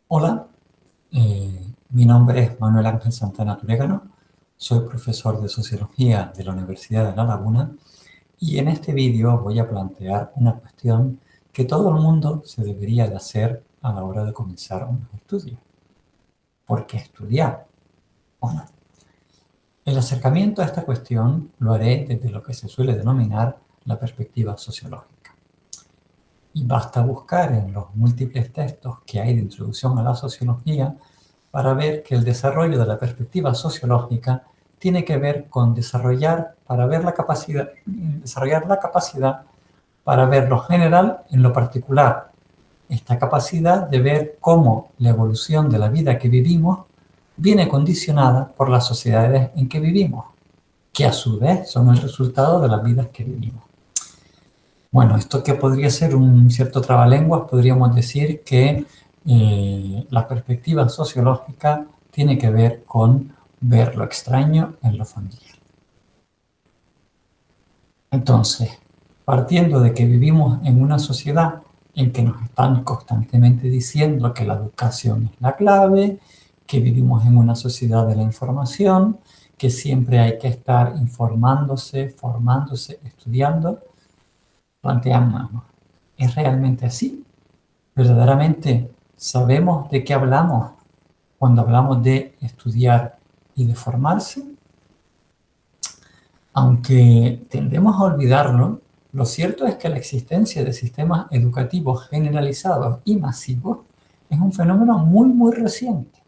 Hola, mi nombre es Manuel Ángel Santana Tulegano, soy profesor de Sociología de la Universidad de La Laguna y en este vídeo voy a plantear una cuestión que todo el mundo se debería de hacer a la hora de comenzar unos estudios. ¿Por qué estudiar? Bueno, el acercamiento a esta cuestión lo haré desde lo que se suele denominar la perspectiva sociológica. Y basta buscar en los múltiples textos que hay de introducción a la sociología para ver que el desarrollo de la perspectiva sociológica tiene que ver con desarrollar la capacidad para ver lo general en lo particular. Esta capacidad de ver cómo la evolución de la vida que vivimos viene condicionada por las sociedades en que vivimos, que a su vez son el resultado de las vidas que vivimos. Bueno, esto que podría ser un cierto trabalenguas, podríamos decir que la perspectiva sociológica tiene que ver con ver lo extraño en lo familiar. Entonces, partiendo de que vivimos en una sociedad en que nos están constantemente diciendo que la educación es la clave, que vivimos en una sociedad de la información, que siempre hay que estar informándose, formándose, estudiando, planteamos, ¿es realmente así? ¿Verdaderamente sabemos de qué hablamos cuando hablamos de estudiar y de formarse? Aunque tendemos a olvidarlo, lo cierto es que la existencia de sistemas educativos generalizados y masivos es un fenómeno muy reciente,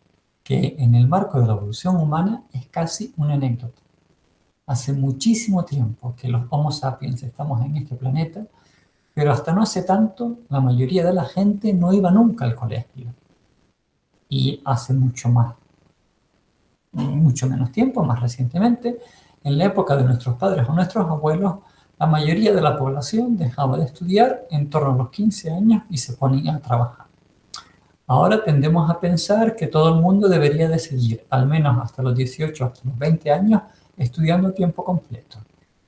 que en el marco de la evolución humana es casi una anécdota. Hace muchísimo tiempo que los Homo sapiens estamos en este planeta, pero hasta no hace tanto la mayoría de la gente no iba nunca al colegio. Y hace mucho menos tiempo, más recientemente, en la época de nuestros padres o nuestros abuelos, la mayoría de la población dejaba de estudiar en torno a los 15 años y se ponía a trabajar. Ahora tendemos a pensar que todo el mundo debería de seguir, al menos hasta los 18, hasta los 20 años, estudiando a tiempo completo.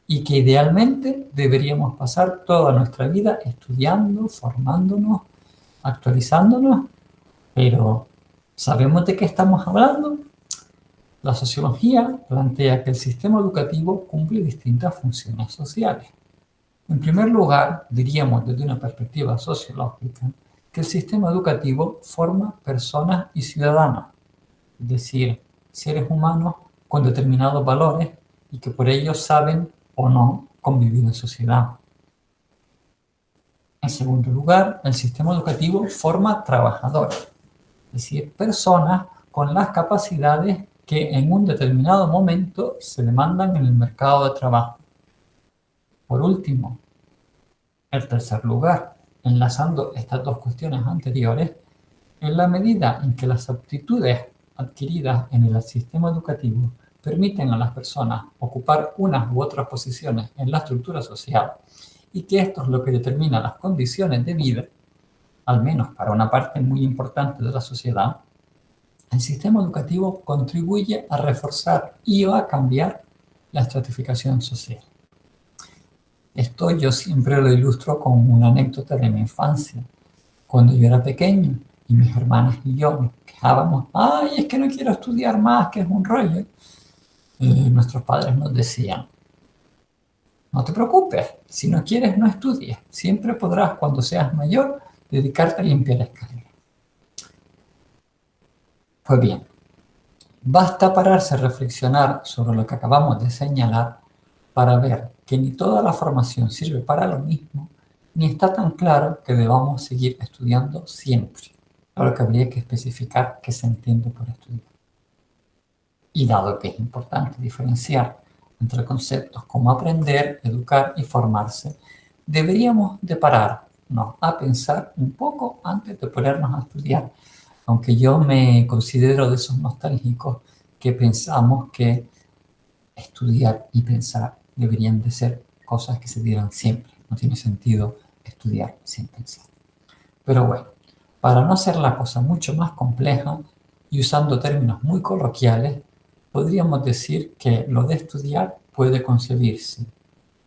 Y que idealmente deberíamos pasar toda nuestra vida estudiando, formándonos, actualizándonos, pero ¿sabemos de qué estamos hablando? La sociología plantea que el sistema educativo cumple distintas funciones sociales. En primer lugar, diríamos desde una perspectiva sociológica que el sistema educativo forma personas y ciudadanos, es decir, seres humanos con determinados valores y que por ello saben o no convivir en sociedad. En segundo lugar, el sistema educativo forma trabajadores, es decir, personas con las capacidades que en un determinado momento se demandan en el mercado de trabajo. Por último, en tercer lugar, enlazando estas dos cuestiones anteriores, en la medida en que las aptitudes adquiridas en el sistema educativo permiten a las personas ocupar unas u otras posiciones en la estructura social y que esto es lo que determina las condiciones de vida, al menos para una parte muy importante de la sociedad, el sistema educativo contribuye a reforzar y a cambiar la estratificación social. Esto yo siempre lo ilustro con una anécdota de mi infancia. Cuando yo era pequeño y mis hermanas y yo nos quejábamos, ay, es que no quiero estudiar más, que es un rollo. Nuestros padres nos decían, no te preocupes, si no quieres no estudies, siempre podrás cuando seas mayor dedicarte a limpiar la escalera. Pues bien, basta pararse a reflexionar sobre lo que acabamos de señalar para ver que ni toda la formación sirve para lo mismo, ni está tan claro que debamos seguir estudiando siempre. Claro que habría que especificar qué se entiende por estudiar. Y dado que es importante diferenciar entre conceptos como aprender, educar y formarse, deberíamos de pararnos a pensar un poco antes de ponernos a estudiar, aunque yo me considero de esos nostálgicos que pensamos que estudiar y pensar deberían de ser cosas que se dieran siempre. No tiene sentido estudiar sin pensar. Pero bueno, para no hacer la cosa mucho más compleja y usando términos muy coloquiales, podríamos decir que lo de estudiar puede concebirse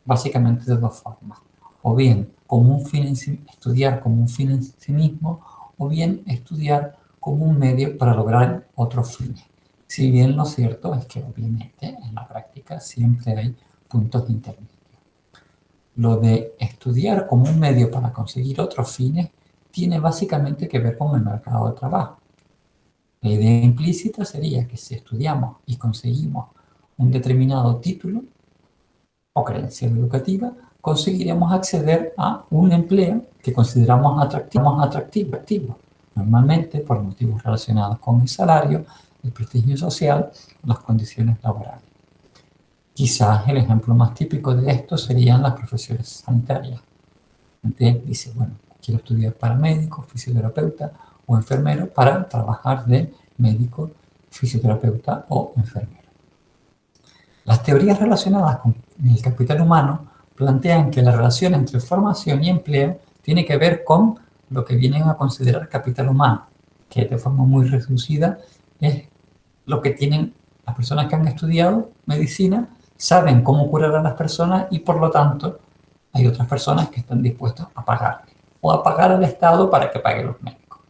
básicamente de dos formas. O bien como un fin en sí, estudiar como un fin en sí mismo, o bien estudiar como un medio para lograr otros fines. Si bien lo cierto es que obviamente en la práctica siempre hay puntos intermedios. Lo de estudiar como un medio para conseguir otros fines tiene básicamente que ver con el mercado de trabajo. La idea implícita sería que si estudiamos y conseguimos un determinado título o credencial educativa, conseguiremos acceder a un empleo que consideramos atractivo, normalmente por motivos relacionados con el salario, el prestigio social, las condiciones laborales. Quizás el ejemplo más típico de esto serían las profesiones sanitarias. La gente dice, bueno, quiero estudiar para médico, fisioterapeuta o enfermero para trabajar de médico, fisioterapeuta o enfermero. Las teorías relacionadas con el capital humano plantean que la relación entre formación y empleo tiene que ver con lo que vienen a considerar capital humano, que de forma muy reducida es lo que tienen las personas que han estudiado medicina, saben cómo curar a las personas y por lo tanto hay otras personas que están dispuestas a pagarle o a pagar al Estado para que pague los médicos.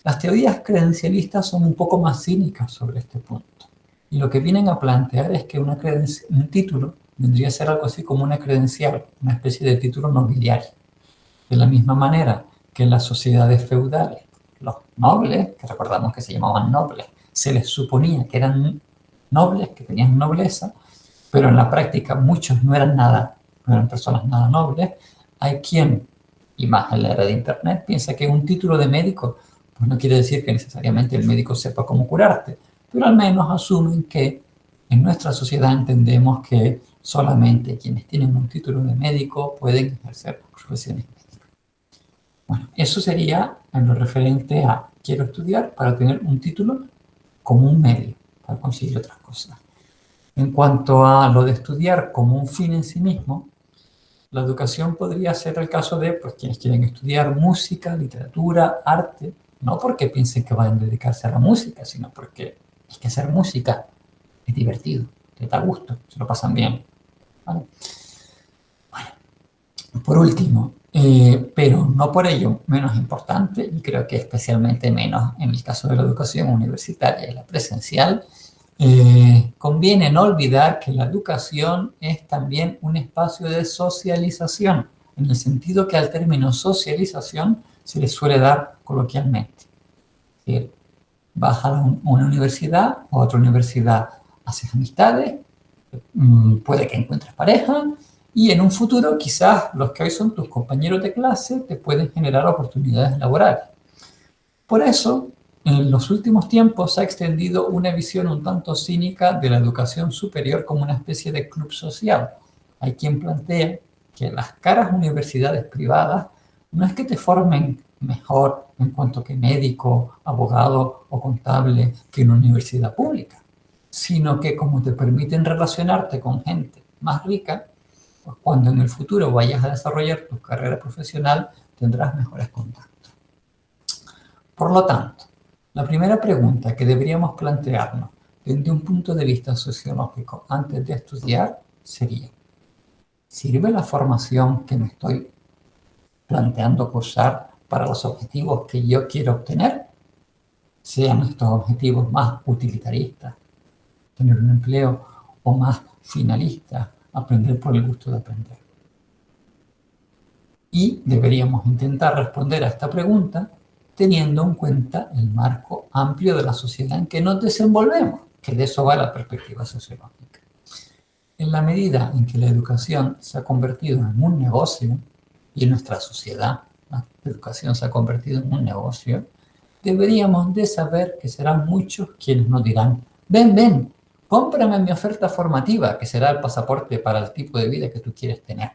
Las teorías credencialistas son un poco más cínicas sobre este punto. Y lo que vienen a plantear es que un título vendría a ser algo así como una credencial, una especie de título nobiliario. De la misma manera que en las sociedades feudales, los nobles, que recordamos que se llamaban nobles, se les suponía que eran nobles, que tenían nobleza, pero en la práctica muchos no eran nada, no eran personas nada nobles. Hay quien, y más en la era de Internet, piensa que un título de médico pues no quiere decir que necesariamente el médico sepa cómo curarte, pero al menos asumen que en nuestra sociedad entendemos que solamente quienes tienen un título de médico pueden ejercer profesiones médicas. Bueno, eso sería en lo referente a quiero estudiar para tener un título como un medio para conseguir otras cosas. En cuanto a lo de estudiar como un fin en sí mismo, la educación podría ser el caso de pues, quienes quieren estudiar música, literatura, arte, no porque piensen que van a dedicarse a la música, sino porque es que hacer música es divertido, les da gusto, se lo pasan bien. ¿Vale? Bueno, por último, pero no por ello menos importante, y creo que especialmente menos en el caso de la educación universitaria y la presencial, conviene no olvidar que la educación es también un espacio de socialización, en el sentido que al término socialización se le suele dar coloquialmente. Es decir, vas a una universidad o a otra universidad, haces amistades, puede que encuentres pareja y en un futuro quizás los que hoy son tus compañeros de clase te pueden generar oportunidades laborales. Por eso, en los últimos tiempos se ha extendido una visión un tanto cínica de la educación superior como una especie de club social. Hay quien plantea que las caras universidades privadas no es que te formen mejor en cuanto que médico, abogado o contable que una universidad pública, sino que como te permiten relacionarte con gente más rica, pues cuando en el futuro vayas a desarrollar tu carrera profesional tendrás mejores contactos. Por lo tanto, la primera pregunta que deberíamos plantearnos desde un punto de vista sociológico antes de estudiar sería, ¿sirve la formación que me estoy planteando cursar para los objetivos que yo quiero obtener? Sean estos objetivos más utilitaristas, tener un empleo, o más finalistas, aprender por el gusto de aprender. Y deberíamos intentar responder a esta pregunta teniendo en cuenta el marco amplio de la sociedad en que nos desenvolvemos, que de eso va la perspectiva sociológica. En la medida en que la educación se ha convertido en un negocio, y en nuestra sociedad la educación se ha convertido en un negocio, deberíamos de saber que serán muchos quienes nos dirán, ven, cómprame mi oferta formativa, que será el pasaporte para el tipo de vida que tú quieres tener.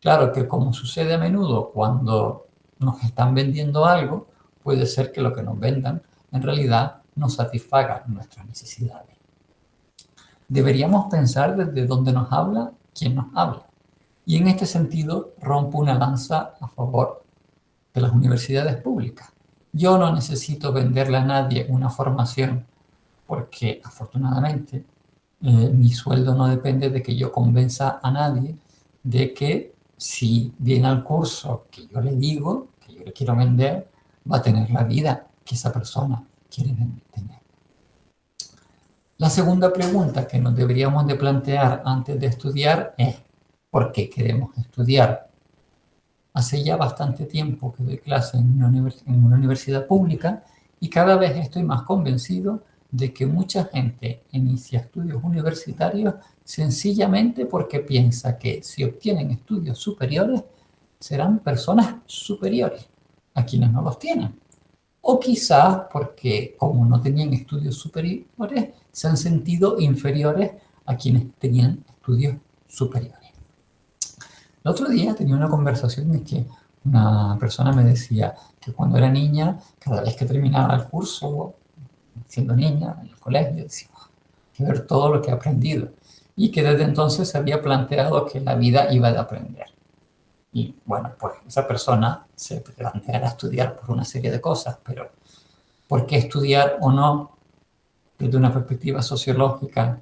Claro que como sucede a menudo cuando nos están vendiendo algo, puede ser que lo que nos vendan en realidad no satisfaga nuestras necesidades. Deberíamos pensar desde dónde nos habla, quién nos habla. Y en este sentido rompo una lanza a favor de las universidades públicas. Yo no necesito venderle a nadie una formación porque afortunadamente mi sueldo no depende de que yo convenza a nadie de que si viene al curso que yo le digo, que yo le quiero vender, va a tener la vida que esa persona quiere tener. La segunda pregunta que nos deberíamos de plantear antes de estudiar es ¿por qué queremos estudiar? Hace ya bastante tiempo que doy clase en una universidad pública y cada vez estoy más convencido de que mucha gente inicia estudios universitarios sencillamente porque piensa que si obtienen estudios superiores serán personas superiores a quienes no los tienen. O quizás porque como no tenían estudios superiores, se han sentido inferiores a quienes tenían estudios superiores. El otro día tenía una conversación en que una persona me decía que cuando era niña, cada vez que terminaba el curso, siendo niña, en el colegio, decía, quiero ver todo lo que he aprendido. Y que desde entonces se había planteado que la vida iba de aprender. Y bueno, pues esa persona se planteará estudiar por una serie de cosas, pero ¿por qué estudiar o no desde una perspectiva sociológica?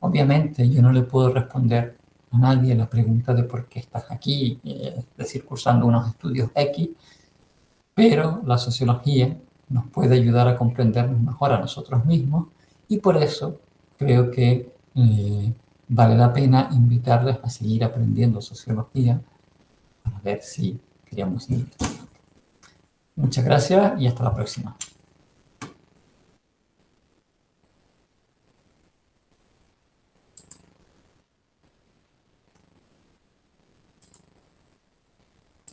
Obviamente yo no le puedo responder a nadie la pregunta de por qué estás aquí, es decir, cursando unos estudios X, pero la sociología nos puede ayudar a comprendernos mejor a nosotros mismos y por eso creo que vale la pena invitarles a seguir aprendiendo sociología para ver si queríamos seguir. Muchas gracias y hasta la próxima.